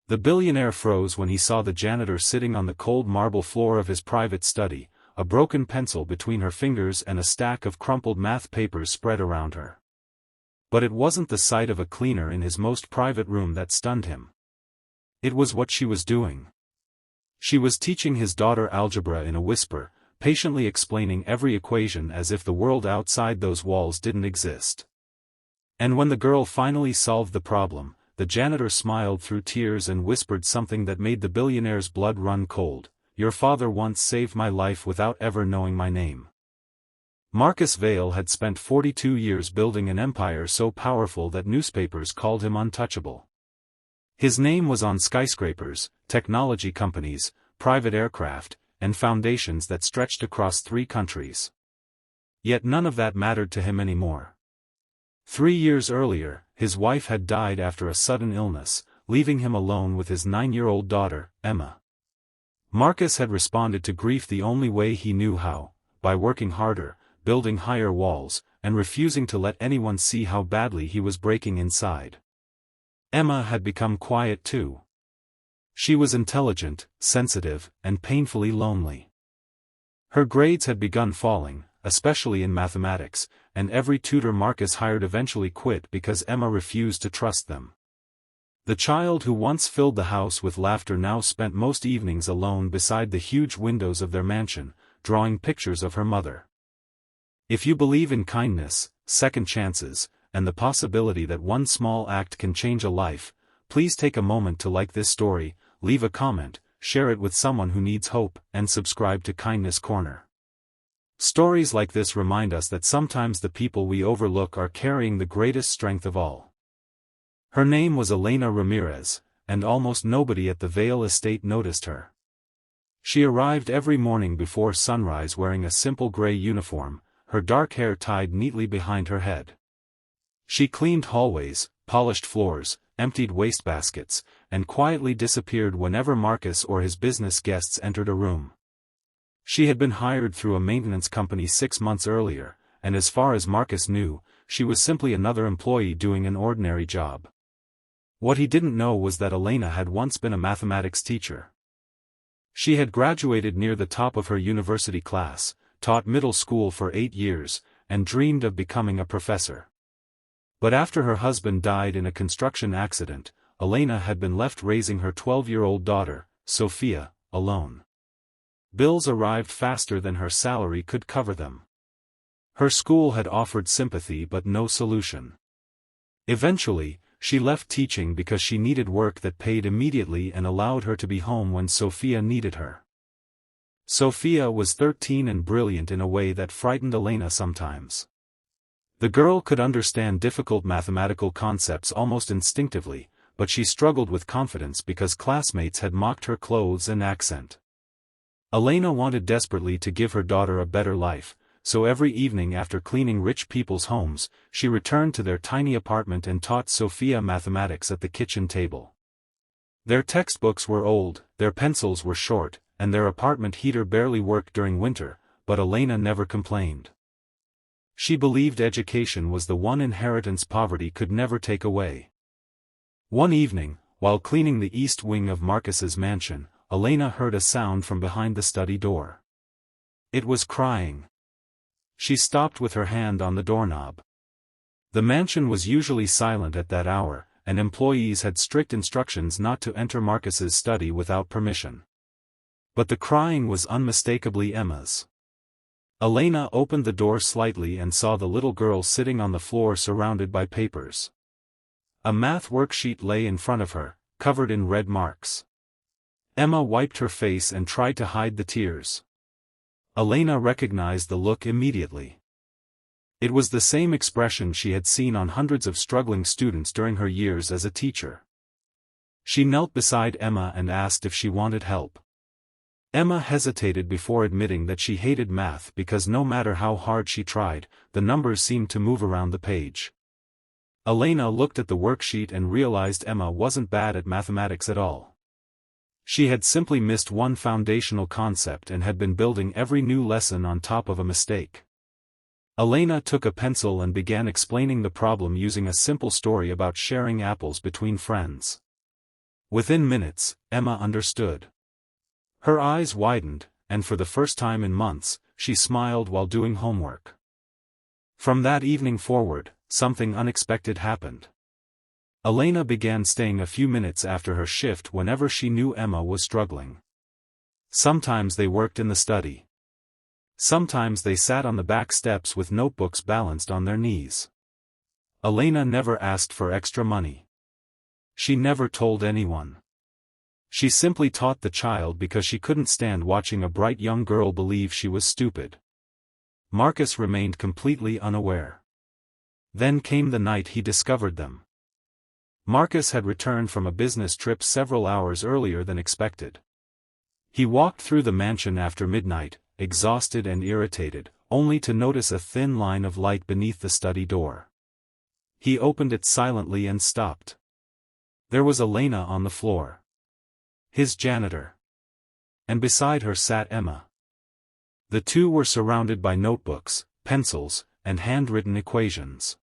The billionaire froze when he saw the janitor sitting on the cold marble floor of his private study, a broken pencil between her fingers and a stack of crumpled math papers spread around her. But it wasn't the sight of a cleaner in his most private room that stunned him. It was what she was doing. She was teaching his daughter algebra in a whisper, patiently explaining every equation as if the world outside those walls didn't exist. And when the girl finally solved the problem, the janitor smiled through tears and whispered something that made the billionaire's blood run cold. "Your father once saved my life without ever knowing my name." Marcus Vail had spent 42 years building an empire so powerful that newspapers called him untouchable. His name was on skyscrapers, technology companies, private aircraft, and foundations that stretched across 3 countries. Yet none of that mattered to him anymore. 3 years earlier, his wife had died after a sudden illness, leaving him alone with his 9-year-old daughter, Emma. Marcus had responded to grief the only way he knew how, by working harder, building higher walls, and refusing to let anyone see how badly he was breaking inside. Emma had become quiet too. She was intelligent, sensitive, and painfully lonely. Her grades had begun falling, especially in mathematics, and every tutor Marcus hired eventually quit because Emma refused to trust them. The child who once filled the house with laughter now spent most evenings alone beside the huge windows of their mansion, drawing pictures of her mother. If you believe in kindness, second chances, and the possibility that one small act can change a life, please take a moment to like this story, leave a comment, share it with someone who needs hope, and subscribe to Kindness Corner. Stories like this remind us that sometimes the people we overlook are carrying the greatest strength of all. Her name was Elena Ramirez, and almost nobody at the Vail estate noticed her. She arrived every morning before sunrise wearing a simple gray uniform, her dark hair tied neatly behind her head. She cleaned hallways, polished floors, emptied wastebaskets, and quietly disappeared whenever Marcus or his business guests entered a room. She had been hired through a maintenance company 6 months earlier, and as far as Marcus knew, she was simply another employee doing an ordinary job. What he didn't know was that Elena had once been a mathematics teacher. She had graduated near the top of her university class, taught middle school for 8 years, and dreamed of becoming a professor. But after her husband died in a construction accident, Elena had been left raising her 12-year-old daughter, Sophia, alone. Bills arrived faster than her salary could cover them. Her school had offered sympathy but no solution. Eventually, she left teaching because she needed work that paid immediately and allowed her to be home when Sophia needed her. Sophia was 13 and brilliant in a way that frightened Elena sometimes. The girl could understand difficult mathematical concepts almost instinctively, but she struggled with confidence because classmates had mocked her clothes and accent. Elena wanted desperately to give her daughter a better life, so every evening after cleaning rich people's homes, she returned to their tiny apartment and taught Sophia mathematics at the kitchen table. Their textbooks were old, their pencils were short, and their apartment heater barely worked during winter, but Elena never complained. She believed education was the one inheritance poverty could never take away. One evening, while cleaning the east wing of Marcus's mansion, Elena heard a sound from behind the study door. It was crying. She stopped with her hand on the doorknob. The mansion was usually silent at that hour, and employees had strict instructions not to enter Marcus's study without permission. But the crying was unmistakably Emma's. Elena opened the door slightly and saw the little girl sitting on the floor surrounded by papers. A math worksheet lay in front of her, covered in red marks. Emma wiped her face and tried to hide the tears. Elena recognized the look immediately. It was the same expression she had seen on hundreds of struggling students during her years as a teacher. She knelt beside Emma and asked if she wanted help. Emma hesitated before admitting that she hated math because no matter how hard she tried, the numbers seemed to move around the page. Elena looked at the worksheet and realized Emma wasn't bad at mathematics at all. She had simply missed one foundational concept and had been building every new lesson on top of a mistake. Elena took a pencil and began explaining the problem using a simple story about sharing apples between friends. Within minutes, Emma understood. Her eyes widened, and for the first time in months, she smiled while doing homework. From that evening forward, something unexpected happened. Elena began staying a few minutes after her shift whenever she knew Emma was struggling. Sometimes they worked in the study. Sometimes they sat on the back steps with notebooks balanced on their knees. Elena never asked for extra money. She never told anyone. She simply taught the child because she couldn't stand watching a bright young girl believe she was stupid. Marcus remained completely unaware. Then came the night he discovered them. Marcus had returned from a business trip several hours earlier than expected. He walked through the mansion after midnight, exhausted and irritated, only to notice a thin line of light beneath the study door. He opened it silently and stopped. There was Elena on the floor. His janitor. And beside her sat Emma. The two were surrounded by notebooks, pencils, and handwritten equations.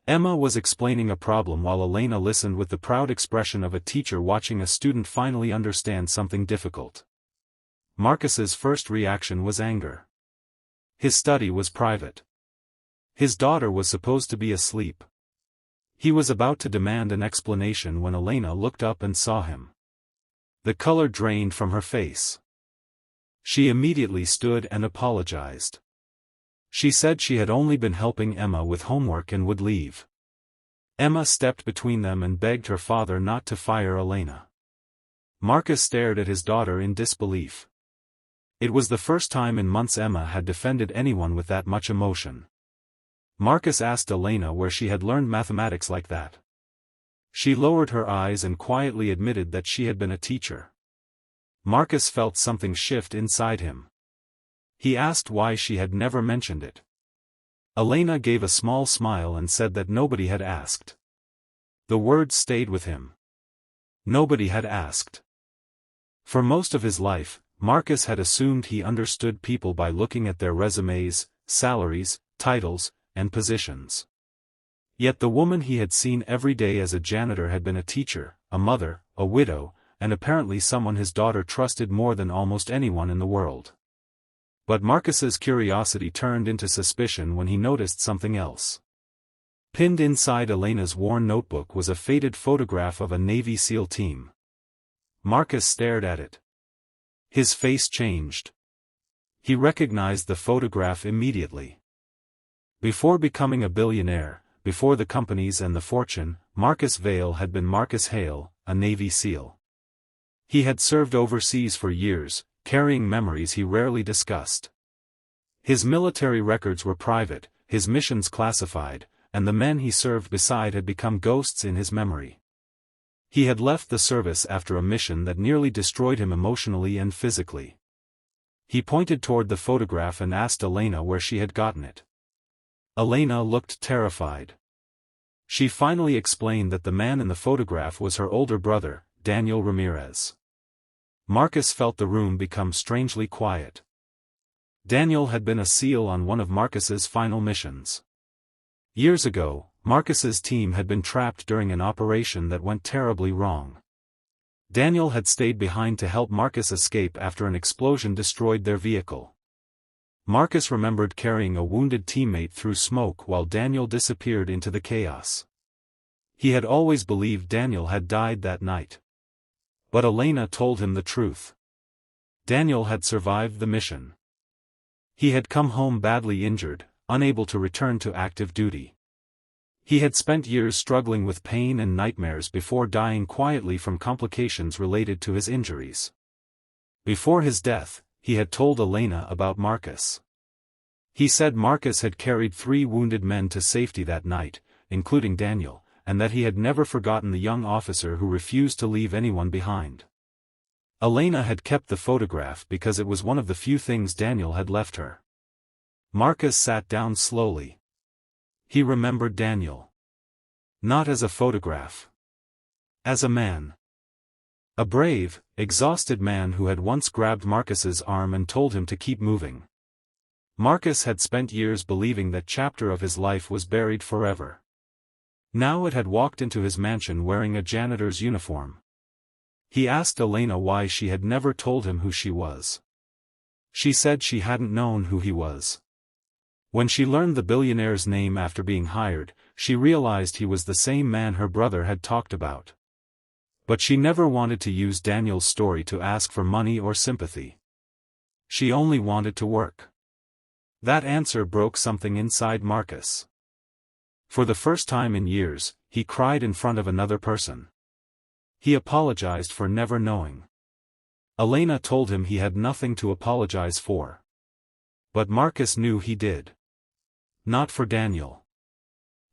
Emma was explaining a problem while Elena listened with the proud expression of a teacher watching a student finally understand something difficult. Marcus's first reaction was anger. His study was private. His daughter was supposed to be asleep. He was about to demand an explanation when Elena looked up and saw him. The color drained from her face. She immediately stood and apologized. She said she had only been helping Emma with homework and would leave. Emma stepped between them and begged her father not to fire Elena. Marcus stared at his daughter in disbelief. It was the first time in months Emma had defended anyone with that much emotion. Marcus asked Elena where she had learned mathematics like that. She lowered her eyes and quietly admitted that she had been a teacher. Marcus felt something shift inside him. He asked why she had never mentioned it. Elena gave a small smile and said that nobody had asked. The words stayed with him. Nobody had asked. For most of his life, Marcus had assumed he understood people by looking at their resumes, salaries, titles, and positions. Yet the woman he had seen every day as a janitor had been a teacher, a mother, a widow, and apparently someone his daughter trusted more than almost anyone in the world. But Marcus's curiosity turned into suspicion when he noticed something else. Pinned inside Elena's worn notebook was a faded photograph of a Navy SEAL team. Marcus stared at it. His face changed. He recognized the photograph immediately. Before becoming a billionaire, before the companies and the fortune, Marcus Vail had been Marcus Hale, a Navy SEAL. He had served overseas for years, carrying memories he rarely discussed. His military records were private, his missions classified, and the men he served beside had become ghosts in his memory. He had left the service after a mission that nearly destroyed him emotionally and physically. He pointed toward the photograph and asked Elena where she had gotten it. Elena looked terrified. She finally explained that the man in the photograph was her older brother, Daniel Ramirez. Marcus felt the room become strangely quiet. Daniel had been a SEAL on one of Marcus's final missions. Years ago, Marcus's team had been trapped during an operation that went terribly wrong. Daniel had stayed behind to help Marcus escape after an explosion destroyed their vehicle. Marcus remembered carrying a wounded teammate through smoke while Daniel disappeared into the chaos. He had always believed Daniel had died that night. But Elena told him the truth. Daniel had survived the mission. He had come home badly injured, unable to return to active duty. He had spent years struggling with pain and nightmares before dying quietly from complications related to his injuries. Before his death, he had told Elena about Marcus. He said Marcus had carried 3 wounded men to safety that night, including Daniel, and that he had never forgotten the young officer who refused to leave anyone behind. Elena had kept the photograph because it was one of the few things Daniel had left her. Marcus sat down slowly. He remembered Daniel. Not as a photograph. As a man. A brave, exhausted man who had once grabbed Marcus's arm and told him to keep moving. Marcus had spent years believing that chapter of his life was buried forever. Now it had walked into his mansion wearing a janitor's uniform. He asked Elena why she had never told him who she was. She said she hadn't known who he was. When she learned the billionaire's name after being hired, she realized he was the same man her brother had talked about. But she never wanted to use Daniel's story to ask for money or sympathy. She only wanted to work. That answer broke something inside Marcus. For the first time in years, he cried in front of another person. He apologized for never knowing. Elena told him he had nothing to apologize for. But Marcus knew he did. Not for Daniel.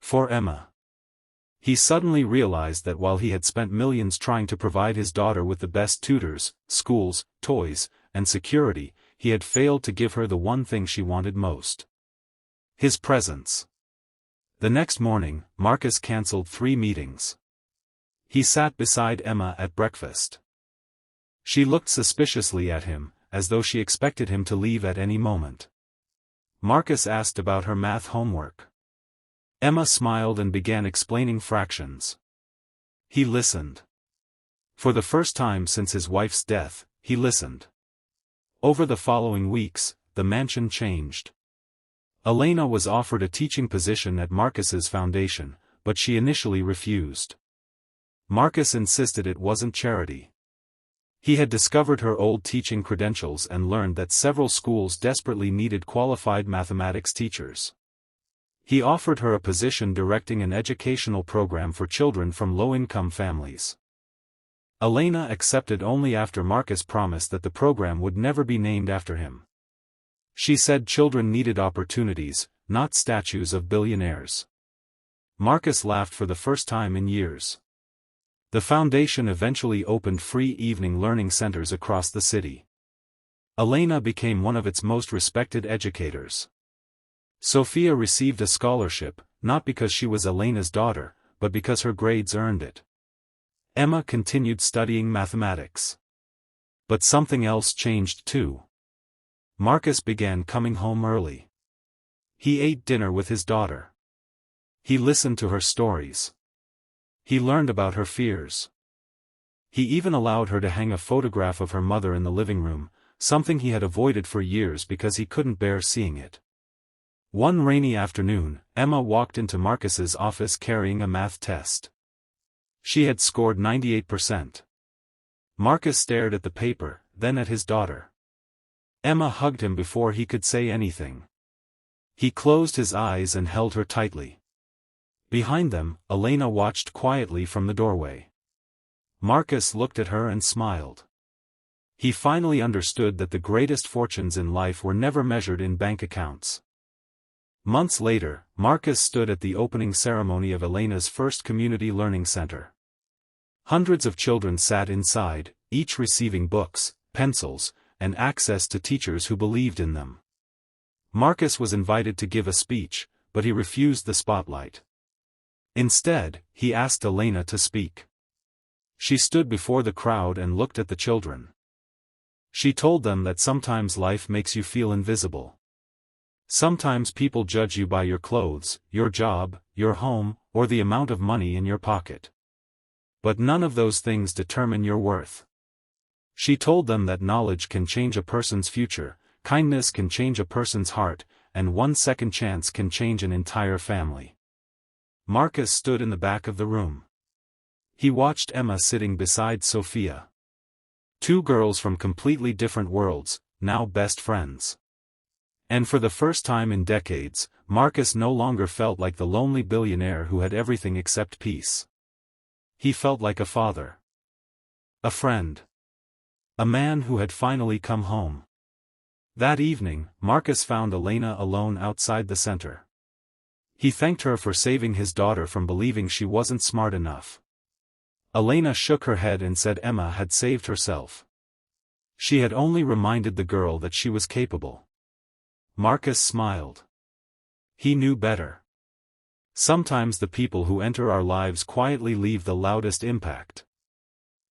For Emma. He suddenly realized that while he had spent millions trying to provide his daughter with the best tutors, schools, toys, and security, he had failed to give her the one thing she wanted most. His presence. The next morning, Marcus canceled 3 meetings. He sat beside Emma at breakfast. She looked suspiciously at him, as though she expected him to leave at any moment. Marcus asked about her math homework. Emma smiled and began explaining fractions. He listened. For the first time since his wife's death, he listened. Over the following weeks, the mansion changed. Elena was offered a teaching position at Marcus's foundation, but she initially refused. Marcus insisted it wasn't charity. He had discovered her old teaching credentials and learned that several schools desperately needed qualified mathematics teachers. He offered her a position directing an educational program for children from low-income families. Elena accepted only after Marcus promised that the program would never be named after him. She said children needed opportunities, not statues of billionaires. Marcus laughed for the first time in years. The foundation eventually opened free evening learning centers across the city. Elena became one of its most respected educators. Sophia received a scholarship, not because she was Elena's daughter, but because her grades earned it. Emma continued studying mathematics. But something else changed too. Marcus began coming home early. He ate dinner with his daughter. He listened to her stories. He learned about her fears. He even allowed her to hang a photograph of her mother in the living room, something he had avoided for years because he couldn't bear seeing it. One rainy afternoon, Emma walked into Marcus's office carrying a math test. She had scored 98%. Marcus stared at the paper, then at his daughter. Emma hugged him before he could say anything. He closed his eyes and held her tightly. Behind them, Elena watched quietly from the doorway. Marcus looked at her and smiled. He finally understood that the greatest fortunes in life were never measured in bank accounts. Months later, Marcus stood at the opening ceremony of Elena's first community learning center. Hundreds of children sat inside, each receiving books, pencils, and access to teachers who believed in them. Marcus was invited to give a speech, but he refused the spotlight. Instead, he asked Elena to speak. She stood before the crowd and looked at the children. She told them that sometimes life makes you feel invisible. Sometimes people judge you by your clothes, your job, your home, or the amount of money in your pocket. But none of those things determine your worth. She told them that knowledge can change a person's future, kindness can change a person's heart, and one second chance can change an entire family. Marcus stood in the back of the room. He watched Emma sitting beside Sophia. 2 girls from completely different worlds, now best friends. And for the first time in decades, Marcus no longer felt like the lonely billionaire who had everything except peace. He felt like a father. A friend. A man who had finally come home. That evening, Marcus found Elena alone outside the center. He thanked her for saving his daughter from believing she wasn't smart enough. Elena shook her head and said Emma had saved herself. She had only reminded the girl that she was capable. Marcus smiled. He knew better. Sometimes the people who enter our lives quietly leave the loudest impact.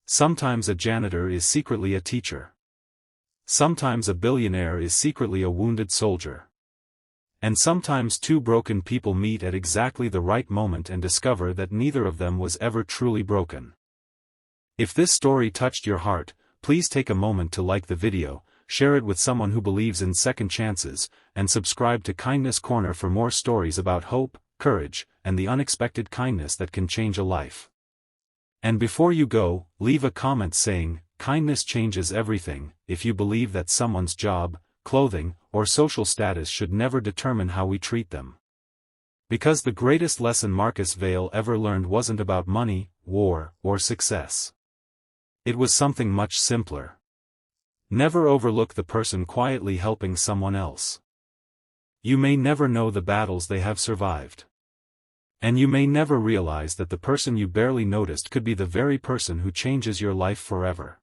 Sometimes a janitor is secretly a teacher. Sometimes a billionaire is secretly a wounded soldier. And sometimes 2 broken people meet at exactly the right moment and discover that neither of them was ever truly broken. If this story touched your heart, please take a moment to like the video, share it with someone who believes in second chances, and subscribe to Kindness Corner for more stories about hope, courage, and the unexpected kindness that can change a life. And before you go, leave a comment saying, "Kindness changes everything," if you believe that someone's job, clothing, or social status should never determine how we treat them. Because the greatest lesson Marcus Vail ever learned wasn't about money, war, or success. It was something much simpler. Never overlook the person quietly helping someone else. You may never know the battles they have survived. And you may never realize that the person you barely noticed could be the very person who changes your life forever.